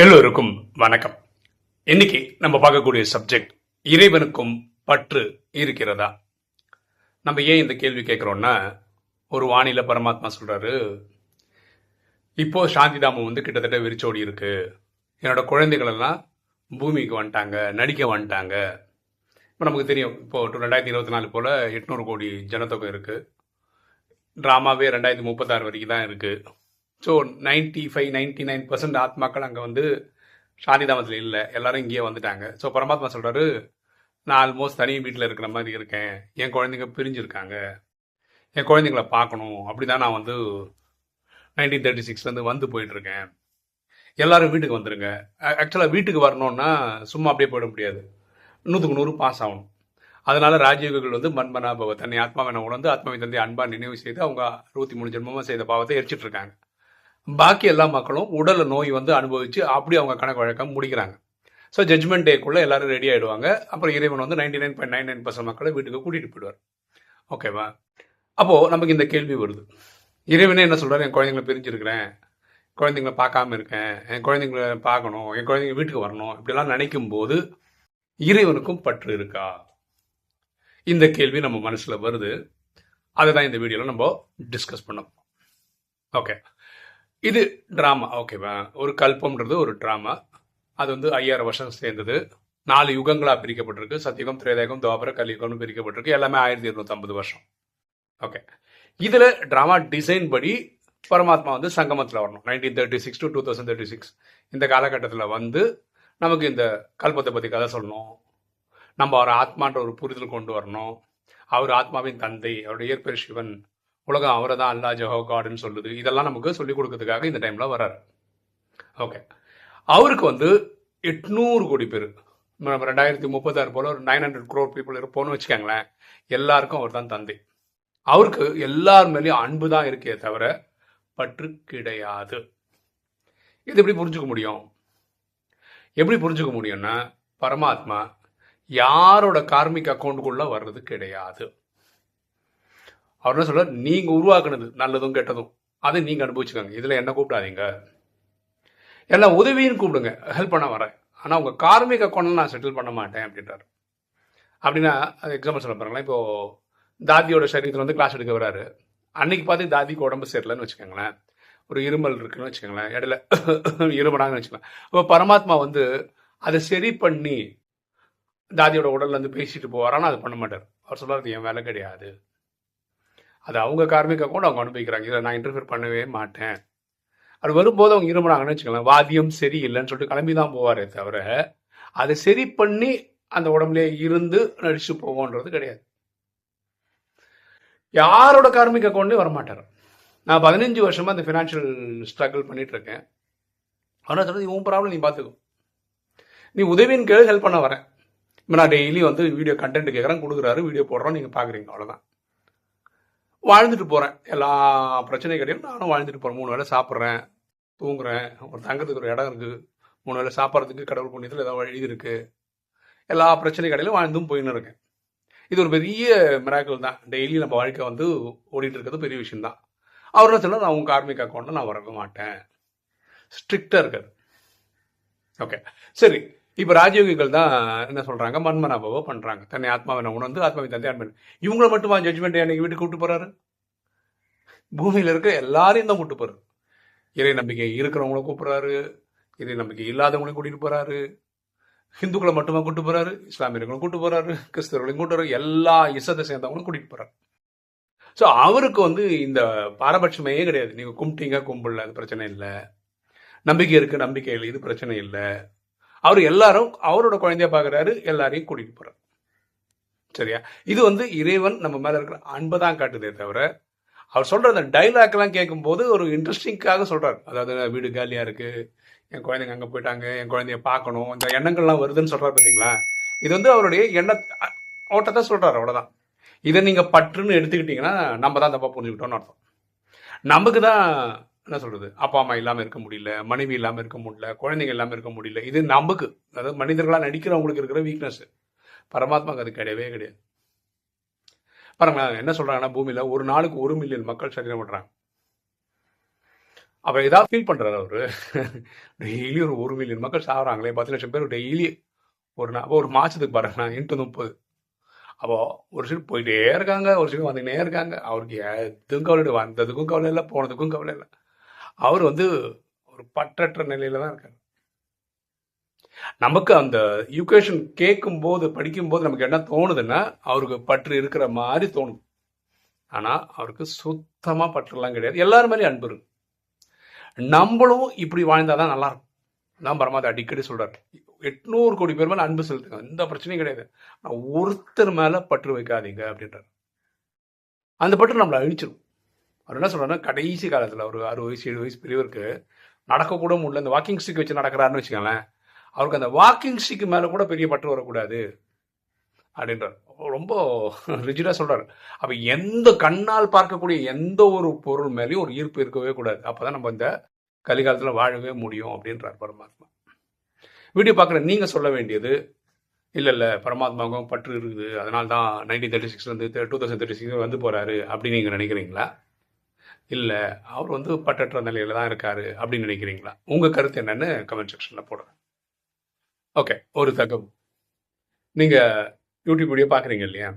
எல்லோருக்கும் வணக்கம். இன்னைக்கு நம்ம பார்க்கக்கூடிய சப்ஜெக்ட், இறைவனுக்கும் பற்று இருக்கிறதா? நம்ம ஏன் இந்த கேள்வி கேட்கிறோம்னா, ஒரு வானிலை பரமாத்மா சொல்றாரு, இப்போ சாந்தி தாமம் வந்து கிட்டத்தட்ட விரிச்சோடி இருக்கு. என்னோட குழந்தைகள் எல்லாம் பூமிக்கு வந்துட்டாங்க, நடிக்க வந்துட்டாங்க. இப்போ நமக்கு தெரியும், இப்போ 2024 போல 800 கோடி ஜனத்தொகை இருக்கு. டிராமாவே 2036 வரைக்கும் தான் இருக்கு. ஸோ 95-99% ஆத்மாக்கள் அங்கே வந்து சாந்திதாமத்தில் இல்லை, எல்லாரும் இங்கேயே வந்துட்டாங்க. ஸோ பரமாத்மா சொல்கிறாரு, நான் ஆல்மோஸ்ட் தனி வீட்டில் இருக்கிற மாதிரி இருக்கேன், என் குழந்தைங்க பிரிஞ்சிருக்காங்க, என் குழந்தைங்கள பார்க்கணும், அப்படி தான் நான் வந்து 1936 வந்து போயிட்டுருக்கேன். எல்லாரும் வீட்டுக்கு வந்துடுங்க. ஆக்சுவலாக வீட்டுக்கு வரணும்னா சும்மா அப்படியே போயிட முடியாது, 100க்கு 100 பாஸ் ஆகணும். அதனால ராஜயோகிகள் வந்து மன்மனாபவ, தன்னை ஆத்மாவை உணர்ந்து ஆத்மாவை தந்தை அன்பா நினைவு செய்து அவங்க 63 ஜென்மமாக செய்த பாவத்தை எரிச்சிட்டு இருக்காங்க. பாக்கி எல்லா மக்களும் உடல் நோய் வந்து அனுபவிச்சு அப்படி அவங்க கணக்கு வழக்கம் முடிக்கிறாங்க. ஸோ ஜட்மெண்ட் டேக்குள்ளே எல்லாரும் ரெடி ஆகிடுவாங்க. அப்புறம் இறைவன் வந்து 99.99% மக்களை வீட்டுக்கு கூட்டிகிட்டு போயிடுவார். ஓகேவா? அப்போது நமக்கு இந்த கேள்வி வருது, இறைவனே என்ன சொல்கிறார், என் குழந்தைங்களை பிரிஞ்சிருக்கிறேன், குழந்தைங்கள பார்க்காம இருக்கேன், என் குழந்தைங்கள பார்க்கணும், என் குழந்தைங்க வீட்டுக்கு வரணும், இப்படிலாம் நினைக்கும் போது இறைவனுக்கும் பற்று இருக்கா? இந்த கேள்வி நம்ம மனசில் வருது. அதை தான் இந்த வீடியோவில் நம்ம டிஸ்கஸ் பண்ணோம். ஓகே, இது ட்ராமா. ஓகேவா? ஒரு கல்பம்ன்றது ஒரு ட்ராமா. அது வந்து 5000 வருஷம் சேர்ந்தது, 4 யுகங்களாக பிரிக்கப்பட்டிருக்கு. சத்தியுகம், திரேதாயுகம், துவாபர, கலியுகம்னு பிரிக்கப்பட்டிருக்கு. எல்லாமே 1250 வருஷம். ஓகே, இதில் ட்ராமா டிசைன் படி பரமாத்மா வந்து சங்கமத்தில் வரணும். 1936 to 2036 இந்த காலகட்டத்தில் வந்து நமக்கு இந்த கல்பத்தை பற்றி கதை சொல்லணும். நம்ம அவர் ஆத்மான்ற ஒரு புரிதல் கொண்டு வரணும். அவர் ஆத்மாவின் தந்தை, அவருடைய இயற்பெயர் சிவன், உலகம் அவரை தான் அல்லா ஜஹோ காடுன்னு சொல்லுது. இதெல்லாம் நமக்கு சொல்லிக் கொடுக்கறதுக்காக இந்த டைமில் வர்றாரு. ஓகே, அவருக்கு வந்து 800 கோடி பேர், நம்ம 2036 போல் ஒரு 900 crore பீப்புள் இருப்போம்னு வச்சுக்கோங்களேன். எல்லாருக்கும் அவர் தான் தந்தை. அவருக்கு எல்லார் மேலேயும் அன்பு தான் இருக்கே தவிர பற்று கிடையாது. இது எப்படி புரிஞ்சுக்க முடியும்? எப்படி புரிஞ்சுக்க முடியும்னா, பரமாத்மா யாரோட கார்மிக் அக்கௌண்ட்டுக்குள்ளே வர்றது கிடையாது. அவர் என்ன சொல்றார், நீங்கள் உருவாக்குனது நல்லதும் கெட்டதும் அதை நீங்கள் அனுபவிச்சுக்கோங்க, இதில் என்ன கூப்பிடாதீங்க, எல்லாம் உதவின்னு கூப்பிடுங்க, ஹெல்ப் பண்ண வரேன், ஆனால் உங்கள் கார்மிக் அக்கௌண்ட் நான் செட்டில் பண்ண மாட்டேன் அப்படின்றார். அப்படின்னா அது எக்ஸாம்பிள் சொல்ல பாருங்களேன். இப்போது தாதியோட சரீரத்தில் வந்து கிளாஸ் எடுக்க வராரு. அன்னைக்கு பார்த்து தாதிக்கு உடம்பு சரியில்லைன்னு வச்சுக்கோங்களேன், ஒரு இருமல் இருக்குன்னு வச்சுக்கோங்களேன், இடையில இருமனாங்கன்னு வச்சுக்கலாம். அப்போ பரமாத்மா வந்து அதை சரி பண்ணி தாதியோட உடல்லேருந்து பேசிட்டு போவார். ஆனால் அது பண்ண மாட்டார். அவர் சொல்கிறார், என் வேலை கிடையாது, அது அவங்க கார்மிக் அக்கௌண்ட் அவங்க அனுபவிக்கிறாங்க, இதில் நான் இன்டர்ஃபியர் பண்ணவே மாட்டேன். அது வரும்போது அவங்க இருமுறாங்கன்னு வச்சுக்கலாம், வாத்தியம் சரி இல்லைன்னு சொல்லிட்டு கிளம்பி தான் போவாரே தவிர அதை சரி பண்ணி அந்த உடம்புலேயே இருந்து நடிச்சு போவோன்றது கிடையாது. யாரோட கார்மிக் அக்கௌண்ட்லேயும் வரமாட்டார். நான் 15 வருஷமாக அந்த ஃபினான்ஷியல் ஸ்ட்ரகிள் பண்ணிட்டு இருக்கேன். ஆனால் சொல்றது, உன் ப்ராப்ளம் நீ பார்த்துக்கோ, நீ உதவின்னு கேளு, ஹெல்ப் பண்ண வரேன். இப்போ நான் டெய்லி வந்து வீடியோ கண்டென்ட் கேட்குறேன், கொடுக்குறாரு, வீடியோ போடுறோம், நீங்கள் பார்க்குறீங்க, அவ்வளோதான். வாழ்ந்துட்டு போகிறேன், எல்லா பிரச்சனையும் கிடையாது, நானும் வாழ்ந்துட்டு போகிறேன். 3 வேளை சாப்பிட்றேன், தூங்குறேன், ஒரு தங்கத்துக்கு ஒரு இடம் இருக்குது, 3 வேளை சாப்பிட்றதுக்கு கடவுள் புண்ணியத்தில் ஏதாவது வழி இருக்குது, எல்லா பிரச்சனை கடையிலும் வாழ்ந்தும் போயின்னு இருக்கேன். இது ஒரு பெரிய மிராக்கிள் தான். டெய்லி நம்ம வாழ்க்கை வந்து ஓடிட்டு இருக்கிறது பெரிய விஷயம் தான். அவர் என்ன சொன்னால், நான் உங்கள் கார்மிக் அக்கௌண்ட்டில் நான் வரவே மாட்டேன், ஸ்ட்ரிக்டாக இருக்காது. ஓகே, சரி. இப்போ ராஜயோகிகள் தான் என்ன சொல்கிறாங்க, மன்மனாபவ பண்ணுறாங்க, தன்னை ஆத்மாவை உணர்ந்து ஆத்மாவை தந்தை அன்பன். இவங்கள மட்டுமா ஜட்ஜ்மெண்ட் அன்னைக்கு வீட்டுக்கு கூப்பிட்டு போகிறாரு? பூமியில் இருக்க எல்லாரையும் தான் கூப்பிட்டு போகிறாரு. இறை நம்பிக்கை இருக்கிறவங்கள கூப்பிட்றாரு, இறை நம்பிக்கை இல்லாதவங்களையும் கூட்டிகிட்டு போகிறாரு, ஹிந்துக்களை மட்டுமா கூப்பிட்டு போகிறாரு, இஸ்லாமியர்களும் கூப்பிட்டு போகிறாரு, கிறிஸ்தவர்களையும் கூப்பிட்டு வர்றாரு, எல்லா இசத்தை சேர்ந்தவங்களும் கூட்டிகிட்டு போகிறாரு. ஸோ அவருக்கு வந்து இந்த பாரபட்சமே கிடையாது. நீங்கள் கும்பிட்டீங்க கும்பிடல, அது பிரச்சனை இல்லை, நம்பிக்கை இருக்குது நம்பிக்கை இல்லை, இது பிரச்சனை இல்லை. அவர் எல்லாரும் அவரோட குழந்தைய பார்க்குறாரு, எல்லாரையும் கூட்டிகிட்டு போகிறார். சரியா? இது வந்து இறைவன் நம்ம மேலே இருக்கிற அன்பை தான் காட்டுதே தவிர, அவர் சொல்கிற அந்த டைலாக்லாம் கேட்கும்போது ஒரு இன்ட்ரெஸ்டிங்காக சொல்கிறார். அதாவது, வீடு காலியாக இருக்குது, என் குழந்தைங்க அங்கே போயிட்டாங்க, என் குழந்தைய பார்க்கணும், இந்த எண்ணங்கள்லாம் வருதுன்னு சொல்கிறார். பார்த்தீங்களா? இது வந்து அவருடைய எண்ண ஓட்டத்தை சொல்கிறார், அவ்வளோதான். இதை நீங்கள் பற்றுன்னு எடுத்துக்கிட்டிங்கன்னா நம்ம தான் தப்பாக புரிஞ்சுக்கிட்டோன்னு அர்த்தம். நமக்கு தான் என்ன சொல்கிறது, அப்பா அம்மா இல்லாமல் இருக்க முடியல, மனைவி இல்லாமல் இருக்க முடியல, குழந்தைங்க இல்லாமல் இருக்க முடியல. இது நமக்கு, அதாவது மனிதர்களாக நடிக்கிறவங்களுக்கு இருக்கிற வீக்னஸ். பரமாத்மாவுக்கு அது கிடையவே கிடையாது. பாருங்களேன், என்ன சொல்கிறாங்கன்னா, பூமியில் ஒரு நாளுக்கு 1 மில்லியன் மக்கள் சரீரம் பண்ணுறாங்க. அப்போ ஏதாவது ஃபீல் பண்ணுறாரு அவரு. டெய்லி ஒரு 1 மில்லியன் மக்கள் சாகுறாங்களே, 10 லட்சம் பேர் டெய்லி ஒரு மாசத்துக்கு பாருங்க இன்ட்டு 30. அப்போ ஒரு சிலர் போயிட்டே இருக்காங்க, ஒரு சிலர் வந்துக்கினே இருக்காங்க. அவருக்கு எதுவும் கவலை இல்லை, வந்ததுக்கும் கவலை இல்லை, போனதுக்கும் கவலை இல்லை. அவர் வந்து ஒரு பற்றற்ற நிலையில தான் இருக்காரு. நமக்கு அந்த யூகேஷன் கேட்கும்போது படிக்கும்போது நமக்கு என்ன தோணுதுன்னா அவருக்கு பற்று இருக்கிற மாதிரி தோணுது. ஆனால் அவருக்கு சுத்தமாக பற்றுலாம் கிடையாது. எல்லாரும் மேலேயும் அன்பு இருக்கு. நம்மளும் இப்படி வாழ்ந்தாதான் நல்லா இருக்கும். நான் பரமாத்மா அடிக்கடி சொல்றாரு, 800 கோடி பேர் மேல அன்பு செலுத்துங்க, எந்த பிரச்சனையும் கிடையாது. நான் ஒருத்தர் மேல பற்று வைக்காதீங்க அப்படின்றாரு. அந்த பற்று நம்மளை அழிச்சிடும். அவர் என்ன சொல்றாருன்னா, கடைசி காலத்தில் ஒரு 60 வயசு 70 வயசு பெரியவருக்கு நடக்கக்கூட முடியல, இந்த வாக்கிங் ஸ்டிக் வச்சு நடக்கிறாருன்னு வச்சுக்கோங்களேன், அவருக்கு அந்த வாக்கிங் ஸ்டிக் மேல கூட பெரிய பற்று வரக்கூடாது அப்படின்றார். ரொம்ப ரிஜிடா சொல்றாரு. அப்ப எந்த கண்ணால் பார்க்கக்கூடிய எந்த ஒரு பொருள் மேலேயும் ஒரு ஈர்ப்பு இருக்கவே கூடாது. அப்பதான் நம்ம இந்த கலிகாலத்தில் வாழவே முடியும் அப்படின்றார் பரமாத்மா. வீடியோ பார்க்குற நீங்க சொல்ல வேண்டியது, இல்லை பரமாத்மாவுக்கும் பற்று இருக்குது, அதனால தான் 1936 2036 வந்து போறாரு அப்படின்னு நீங்க நினைக்கிறீங்களா? இல்லை அவர் வந்து பற்றற்ற நிலையில தான் இருக்காரு அப்படின்னு நினைக்கிறீங்களா? உங்க கருத்து என்னன்னு கமெண்ட் செக்ஷன்ல போடுங்க. ஓகே, ஒரு தகவல். நீங்க யூடியூப் வீடியோ பார்க்குறீங்க இல்லையா,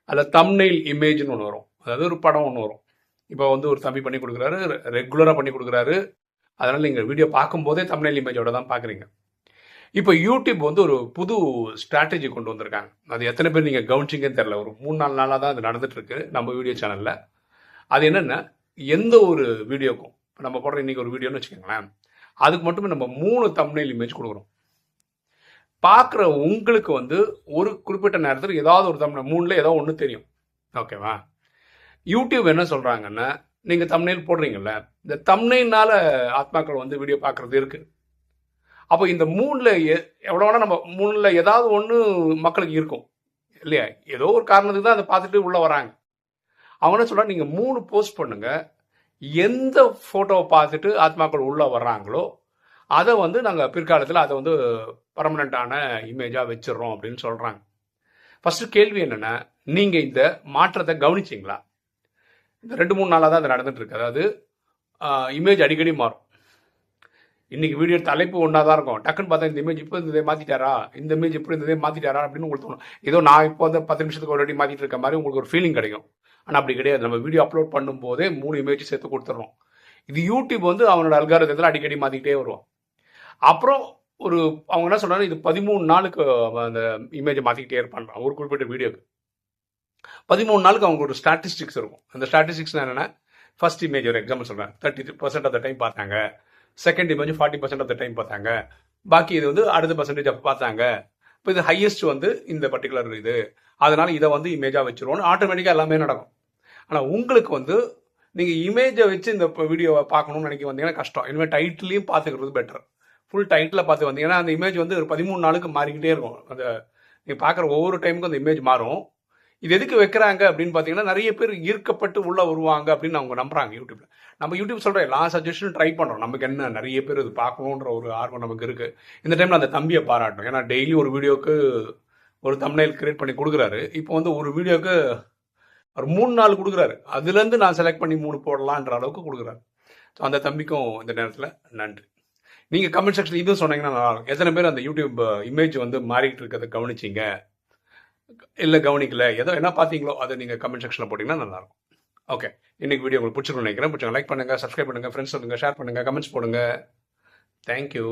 அதில் தம்ப்நெயில் இமேஜ்னு ஒன்று வரும். அதாவது ஒரு படம் ஒன்று வரும். இப்போ வந்து ஒரு தம்பி பண்ணி கொடுக்குறாரு, ரெகுலராக பண்ணி கொடுக்குறாரு. அதனால் நீங்கள் வீடியோ பார்க்கும்போதே தம்ப்நெயில் இமேஜோட தான் பார்க்குறீங்க. இப்போ யூடியூப் வந்து ஒரு புது ஸ்ட்ராட்டஜி கொண்டு வந்திருக்காங்க. அது எத்தனை பேர் நீங்கள் கவனிச்சிங்கன்னு தெரில. ஒரு 3-4 நாளாக தான் அது நடந்துட்டுருக்கு நம்ம வீடியோ சேனலில். அது என்னென்னா, எந்த ஒரு வீடியோக்கும் இப்போ நம்ம போடுற இன்றைக்கி ஒரு வீடியோன்னு வச்சுக்கோங்களேன், அதுக்கு மட்டுமே நம்ம 3 தம்ப்நெயில் இமேஜ் கொடுக்குறோம். பார்க்குற உங்களுக்கு வந்து ஒரு குறிப்பிட்ட நேரத்தில் ஏதாவது ஒரு தம்ப்நெயில் 3ல் ஏதோ ஒன்று தெரியும். ஓகேவா? யூடியூப் என்ன சொல்கிறாங்கன்னா, நீங்கள் தம்ப்நெயில் போடுறீங்கல்ல, இந்த தம்ப்நெயில்னால ஆத்மாக்கள் வந்து வீடியோ பார்க்குறது இருக்குது. அப்போ இந்த 3ல் எவ்வளோ வேணால் நம்ம 3ல் ஏதாவது ஒன்று மக்களுக்கு இருக்கும் இல்லையா? ஏதோ ஒரு காரணத்துக்கு தான் அதை பார்த்துட்டு உள்ளே வராங்க. அவங்க என்ன சொல்கிறாங்க, நீங்கள் 3 போஸ்ட் பண்ணுங்கள், எந்த ஃபோட்டோவை பார்த்துட்டு ஆத்மாக்கள் உள்ளே வர்றாங்களோ அதை வந்து நாங்கள் பிற்காலத்தில் அதை வந்து பர்மனண்ட்டான இமேஜாக வச்சிடறோம் அப்படின்னு சொல்கிறாங்க. ஃபஸ்ட்டு கேள்வி என்னென்னா, நீங்கள் இந்த மாற்றத்தை கவனிச்சிங்களா? இந்த 2-3 நாளாக தான் அது நடந்துட்டுருக்கு. அதாவது இமேஜ் அடிக்கடி மாறும். இன்றைக்கி வீடியோ தலைப்பு ஒன்றா தான் இருக்கும். டக்குன்னு பார்த்தா இந்த இமேஜ் இப்போ இந்த மாற்றிட்டாரா, இந்த இமேஜ் இப்படி இந்த மாற்றிட்டாரா அப்படின்னு உங்களுக்கு தோணும். ஏதோ நான் இப்போ வந்து 10 நிமிஷத்துக்கு ஒரு வாட்டி மாற்றிட்டு இருக்க மாதிரி உங்களுக்கு ஒரு ஃபீலிங் கிடைக்கும். ஆனால் அப்படி கிடையாது. நம்ம வீடியோ அப்லோட் பண்ணும்போதே 3 இமேஜ் சேர்த்து கொடுத்துட்றோம். இது யூடியூப் வந்து அவனோட அல்காரிதத்தில் அடிக்கடி மாற்றிக்கிட்டே வருவோம். அப்புறம் அவங்க என்ன சொல்கிறாங்க, இது 13 நாளுக்கு அந்த இமேஜை மாற்றிக்கிட்டே இருப்பாங்க ஒரு குறிப்பிட்ட வீடியோக்கு. 13 நாளுக்கு அவங்க ஒரு ஸ்டாட்டிஸ்டிக்ஸ் இருக்கும். அந்த ஸ்டாட்டிஸ்டிக்ஸ் என்னென்னா, ஃபர்ஸ்ட் இமேஜ் ஒரு எக்ஸாம்பிள் சொல்கிறேன், 30% ஆஃப் த டைம் பார்த்தாங்க, second image 40% of the time பார்த்தாங்க, பாக்கி இது வந்து அடுத்த பர்சன்டேஜ் பார்த்தாங்க. இப்போ இது ஹையஸ்ட் வந்து இந்த பர்டிகுலர் இது, அதனால இதை வந்து இமேஜாக வச்சுருவோன்னு ஆட்டோமேட்டிக்காக எல்லாமே நடக்கும். ஆனால் உங்களுக்கு வந்து நீங்கள் இமேஜை வச்சு இந்த வீடியோவை பார்க்கணும்னு நினைக்க வந்தீங்கன்னா கஷ்டம். இனிமேல் டைட்டிலையும் பார்த்துக்கிறது பெட்டர். ஃபுல் டைட்டில் பார்த்து வந்தீங்கன்னா அந்த இமேஜ் வந்து ஒரு 13 நாளுக்கு மாறிக்கிட்டே இருக்கும். அந்த நீங்கள் பார்க்குற ஒவ்வொரு டைமுக்கும் அந்த இமேஜ் மாறும். இது எதுக்கு வைக்கிறாங்க அப்படின்னு பார்த்தீங்கன்னா, நிறைய பேர் ஈர்க்கப்பட்டு உள்ளே வருவாங்க அப்படின்னு அவங்க நம்புறாங்க யூடியூப்ல. நம்ம யூடியூப் சொல்கிற எல்லா சஜஷனும் ட்ரை பண்ணுறோம். நமக்கு என்ன, நிறைய பேர் இது பார்க்கணுன்ற ஒரு ஆர்வம் நமக்கு இருக்குது. இந்த டைமில் அந்த தம்பியை பாராட்டணும். ஏன்னா டெய்லி ஒரு வீடியோக்கு ஒரு தம்ப்நெயில் கிரியேட் பண்ணி கொடுக்குறாரு. இப்போ வந்து ஒரு வீடியோக்கு ஒரு 3 நாள் கொடுக்குறாரு. அதுலேருந்து நான் செலக்ட் பண்ணி 3 போடலான்ற அளவுக்கு கொடுக்குறாரு. ஸோ அந்த தம்பிக்கும் இந்த நேரத்தில் நன்றி. நீங்கள் கமெண்ட் செக்ஷன் இதுவும் சொன்னீங்கன்னா நல்லாயிருக்கும். எத்தனை பேர் அந்த யூடியூப் இமேஜ் வந்து மாறிட்டு இருக்கிறத கவனிச்சிங்க, இல்லை கவனிக்கல, ஏதோ என்ன பார்த்தீங்களோ அதை நீங்கள் கமெண்ட் செக்ஷனில் போட்டிங்கன்னா நல்லாயிருக்கும். ஓகே, இன்னைக்கு வீடியோ உங்களுக்கு பிடிச்சிருக்குன்னு நினைக்கிறேன். பிடிச்சவங்க லைக் பண்ணுங்கள், சப்ஸ்கிரைப் பண்ணுங்கள், ஃப்ரெண்ட்ஸ் சொல்லுங்கள், ஷேர் பண்ணுங்கள், கமெண்ட்ஸ் போடுங்க. தேங்க்யூ.